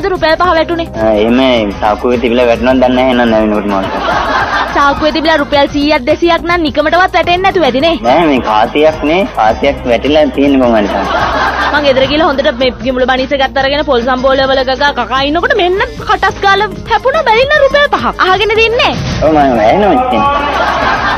කොහොමද රුපියල් 5 වැටුනේ? එහෙම සාකුවේ තිබිලා වැටුණාද දන්නේ නැහැ නේද නවිනකොට මම. සාකුවේ තිබිලා රුපියල් 100ක් 200ක් නම් නිකමටවත් වැටෙන්නේ නැතුව ඇතිනේ. නෑ මේ කාසියක් නේ කාසියක් වැටිලා තියෙන කොහමද? මං ගෙදර ගිහලා හොඳට මේ කිඹුල බණිස ගත්ත අරගෙන පොල් සම්බෝල වල ගගා කකා ඉන්නකොට මෙන්න කටස් ගාලා හැපුණා බැරින්න රුපියල් 5ක්. අහගෙන තින්නේ. ඔව් මම වැහෙනවා ඉතින්.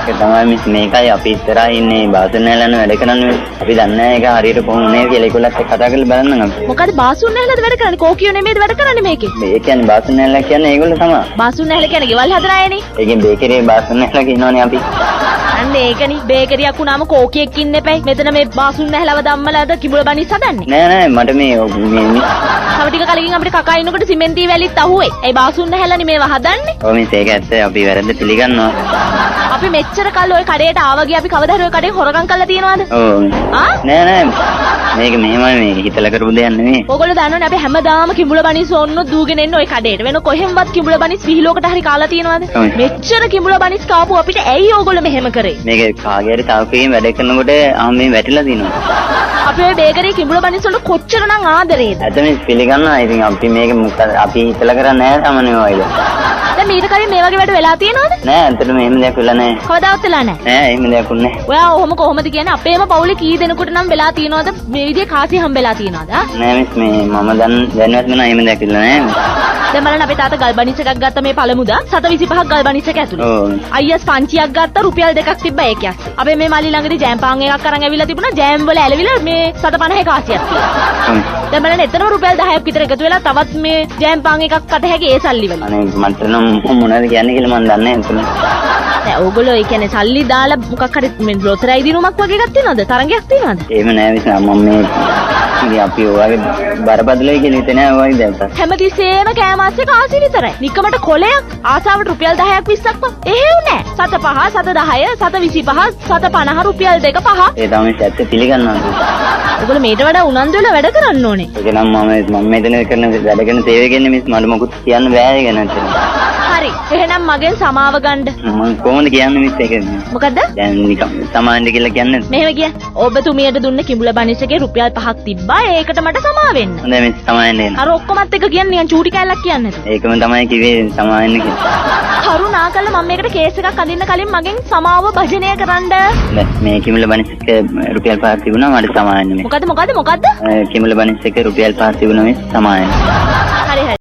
ඒක තමයි මේකයි අපි ඉස්සරහා ඉන්නේ බාසුන් නැලන වැඩ කරන්නේ. අපි දන්නේ නැහැ ඒක හරියට කොහොම නේ කියලා ඒගොල්ලත් එක්ක කතා කරලා බලන්න අපි. මොකද බාසුන් නැලද වැඩ කරන්නේ? කෝකියෝ නෙමෙයිද වැඩ කරන්නේ මේකේ? මේ කියන්නේ බාසුන් නැලලා කියන්නේ ඒගොල්ලෝ තමයි. බාසුන් නැල කියන්නේ ගෙවල් හදන අයනේ. ඒකෙන් බේකරියේ බාසුන් නැලලා කියනවනේ අපි. අන්න ඒකනේ බේකරියක් වුණාම කෝකියෙක් ඉන්න එපයි. මෙතන මේ බාසුන් නැලව ධම්මලාද කිඹුල බණිස් හදන්නේ? නෑ මට මේ තව ටික කලකින් අපිට කකා ඉන්නකොට සිමෙන්ති වැලිත් අහුවේ. ඒ බාසුන් නැහැලානේ මේව හදන්නේ. ඔව් මේක ඇත්ත අපි වැරද්ද පිළිගන්නවා. අපි මෙච්චර කල් ওই කඩේට ආවා ගියා අපි කවදා හරි ওই කඩේ හොරගම් කරලා තියෙනවද? ඔව්. ආ? නෑ මේක මෙහෙමයි මේක හිතලා කරපු දෙයක් නෙමෙයි. ඕගොල්ලෝ දන්නවනේ අපි හැමදාම කිඹුල බණිස් ඕන්නො දූගෙන එන්නේ ওই කඩේට. වෙන කොහෙන්වත් කිඹුල බණිස් විහිළුවකට හරි කාලා තියෙනවද? මෙච්චර කිඹුල බණිස් කාපු අපිට ඇයි ඕගොල්ලෝ මෙහෙම කරේ? මේක කාගේ හරි තාවකකින් වැඩ කරනකොට මේ වැටිලා තිනවා. අපි ওই බේකරියේ කිඹුල බණිස් වල කොච්චරනම් ආදරේද? අද මේ පිළිගන්නවා. ඉතින් අපි මේක මොකද අපි හිතලා කරන්නේ නැහැ සමනේ වයිද. දැන් මීට කලින් මේ වගේ වැඩ වෙලා තියෙනවද? නෑ ඇත්තටම එහෙම දෙයක් වෙලා නෑ. කවදාවත් වෙලා නෑ. නෑ එහෙම දෙයක් උන්නේ නෑ. ඔයා ඔහොම කොහොමද කියන්නේ? අපේම පවුලේ කී දෙනෙකුට නම් වෙලා තියෙනවද මේ විදිහේ කාසි හම්බෙලා තියෙනවද? නෑ මිස් මේ මම දැනුවත් නෑ එහෙම දෙයක් වෙලා නෑ. දැන් බලන්න අපේ තාත්තා ගල් බනිස් එකක් ගත්ත මේ පළමුදා 725ක් ගල් බනිස් එක ඇතුළේ. ඔව්. අයියස් පංචියක් ගත්ත රුපියල් 2ක් තිබ්බා ඒකයක්. අපේ මේ මල්ලි ළඟදී ජෑම් පාන් එකක් අරන් ඇවිල්ලා තිබුණා. ජෑම් වල ඇලවිලා මේ 750 කාසියක් තියෙනවා. දැන් බලන්න එතනම රුපියල් 10ක් විතර එකතු වෙලා තවත් මේ ජෑම් පාන් එකක් කට හැකි ඒ සල්ලි වල. අනේ මට නම් මොනවද කියන්නේ කියලා මම දන්නේ නැහැ. දැන් ඕගොල්ලෝ ඒ කියන්නේ සල්ලි දාලා මොකක් හරි මේ ලොතරැයි දිනුමක් වගේ එකක් තියනවද? තරගයක් තියනවද? එහෙම නෑ මිස් මම මේ ඉතින් අපි ඔයගේ බරපතලයි කියලා හිතේ නෑ ඔයගේ දැන්. හැමතිස්සෙම කෑමාස්සේ කාසි විතරයි. නිකමට කොලයක් ආසාවට රුපියල් 10ක් 20ක් වත් එහෙව් නෑ. 7 5 7 10 7 25 7 50 රුපියල් 2 5. ඒ තමයි ඇත්ත පිළිගන්නවා. ඔයගොල්ලෝ මේට වඩා උනන්දු වෙලා වැඩ කරන්න ඕනේ. ඒක නම් මම මෙතන කරන වැඩ කරන තේවේ කියන්නේ මිස් මට මොකුත් කියන්න බෑ ඒක නැත්නම්. හරි. එහෙනම් මගෙන් සමාව ගන්න. මම කොහොමද කියන්නේ මිස් ඒක? මොකද්ද? දැන් නිකන් සමාවෙන්න කියලා කියන්නේ. මෙහෙම කිය. ඔබතුමියට දුන්න කිඹුල බනිස් එකේ රුපියල් 5ක් තිබ්බා. ඒකට මට සමාවෙන්න. හොඳයි මිස් සමාවෙන්න එන්න. අර ඔක්කොමත් එක කියන්නේ නිකන් චූටි කැලක් කියන්නේ. ඒකම තමයි කිව්වේ සමාවෙන්න කියලා. කරුණාකරලා මම මේකට කේස් එකක් අදින්න කලින් මගෙන් සමාව භජනය කරන්න. මේ කිඹුල බනිස් එක රුපියල් 5ක් තිබුණා මට සමාවෙන්න. මොකද්ද? කිඹුල බනිස් එක රුපියල් 5ක් තිබුණා මිස් සමාවෙන්න.